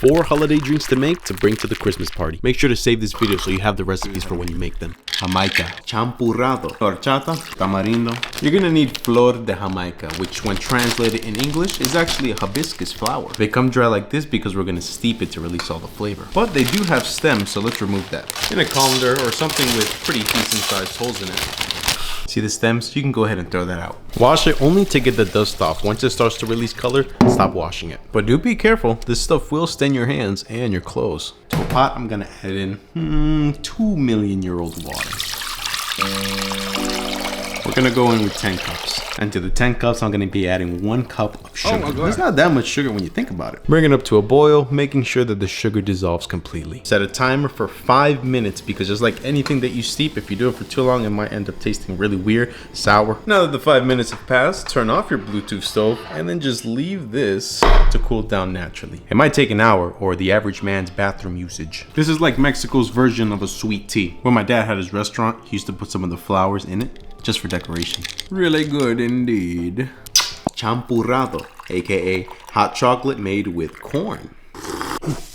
4 holiday drinks to make to bring to the Christmas party. Make sure to save this video so you have the recipes for when you make them. Jamaica, Champurrado, Horchata, tamarindo. You're gonna need flor de Jamaica, which when translated in English is actually a hibiscus flower. They come dry like this because we're gonna steep it to release all the flavor. But they do have stems, so let's remove that. In a colander or something with pretty decent sized holes in it. See the stems? You can go ahead and throw that out. Wash it only to get the dust off. Once it starts to release color, stop washing it. But do be careful, this stuff will stain your hands and your clothes. To a pot, I'm gonna add in 2 million-year-old water. We're gonna go in with 10 cups. And to the 10 cups, I'm gonna be adding 1 cup of sugar. Oh, there's not that much sugar when you think about it. Bring it up to a boil, making sure that the sugar dissolves completely. Set a timer for 5 minutes because just like anything that you steep, if you do it for too long, it might end up tasting really weird, sour. Now that the 5 minutes have passed, turn off your Bluetooth stove and then just leave this to cool down naturally. It might take an hour or the average man's bathroom usage. This is like Mexico's version of a sweet tea. When my dad had his restaurant, he used to put some of the flowers in it just for decoration. Really good indeed. Champurrado, aka hot chocolate made with corn.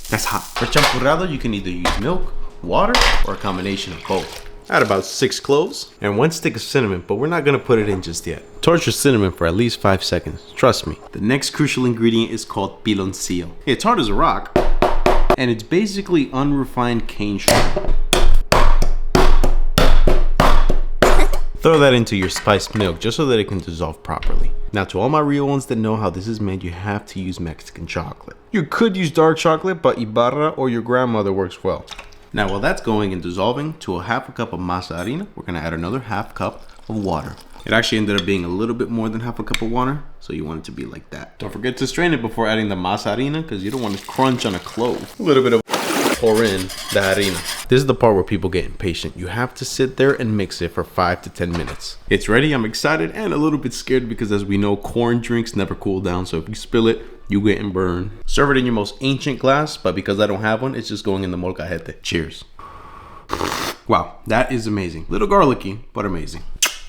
That's hot. For champurrado, you can either use milk, water, or a combination of both. Add about 6 cloves and 1 stick of cinnamon, but we're not gonna put it in just yet. Torch your cinnamon for at least 5 seconds, trust me. The next crucial ingredient is called pilloncillo. It's hard as a rock, and it's basically unrefined cane sugar. Throw that into your spiced milk just so that it can dissolve properly. Now to all my real ones that know how this is made, you have to use Mexican chocolate. You could use dark chocolate, but Ibarra or your grandmother works well. Now while that's going and dissolving, to a 1/2 cup of masa harina, we're gonna add another 1/2 cup of water. It actually ended up being a little bit more than 1/2 cup of water, so you want it to be like that. Don't forget to strain it before adding the masa harina because you don't want to crunch on a clove. A little bit of pour in the harina. This is the part where people get impatient. You have to sit there and mix it for 5 to 10 minutes. It's ready. I'm excited and a little bit scared because as we know, corn drinks never cool down. So if you spill it, you getting burned. Serve it in your most ancient glass, but because I don't have one, it's just going in the molcajete. Cheers. Wow, that is amazing. Little garlicky, but amazing.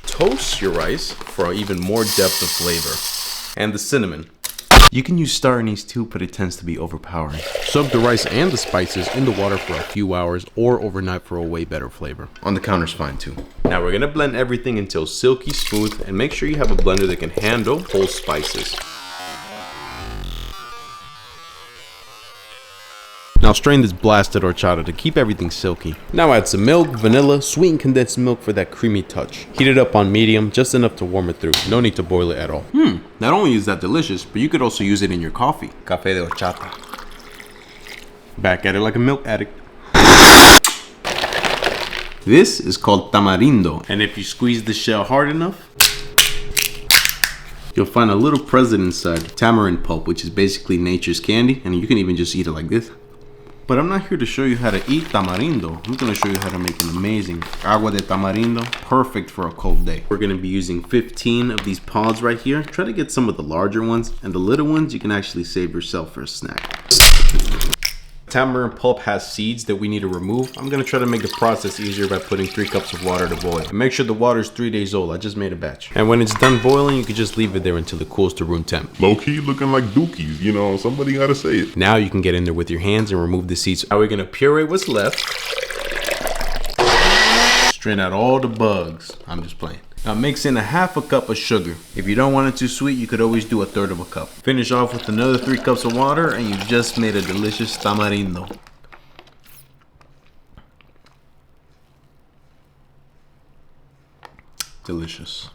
Toast your rice for even more depth of flavor. And the cinnamon. You can use star anise too, but it tends to be overpowering. Soak the rice and the spices in the water for a few hours or overnight for a way better flavor. On the counter's fine too. Now we're gonna blend everything until silky smooth and make sure you have a blender that can handle whole spices. Now strain this blasted horchata to keep everything silky. Now add some milk, vanilla, sweetened condensed milk for that creamy touch. Heat it up on medium, just enough to warm it through. No need to boil it at all. Not only is that delicious, but you could also use it in your coffee. Café de horchata. Back at it like a milk addict. This is called tamarindo, and if you squeeze the shell hard enough, you'll find a little present inside, tamarind pulp, which is basically nature's candy, and you can even just eat it like this. But I'm not here to show you how to eat tamarindo. I'm gonna show you how to make an amazing agua de tamarindo, perfect for a cold day. We're gonna be using 15 of these pods right here. Try to get some of the larger ones, and the little ones you can actually save yourself for a snack. Tamarind pulp has seeds that we need to remove. I'm gonna try to make the process easier by putting 3 cups of water to boil. And make sure the water is 3 days old. I just made a batch. And when it's done boiling, you can just leave it there until it cools to room temp. Low-key looking like dookies, you know, somebody gotta say it. Now you can get in there with your hands and remove the seeds. Now we're gonna puree what's left. Strain out all the bugs. I'm just playing. Now mix in a 1/2 cup of sugar. If you don't want it too sweet, you could always do 1/3 cup. Finish off with another 3 cups of water and you just made a delicious tamarindo. Delicious.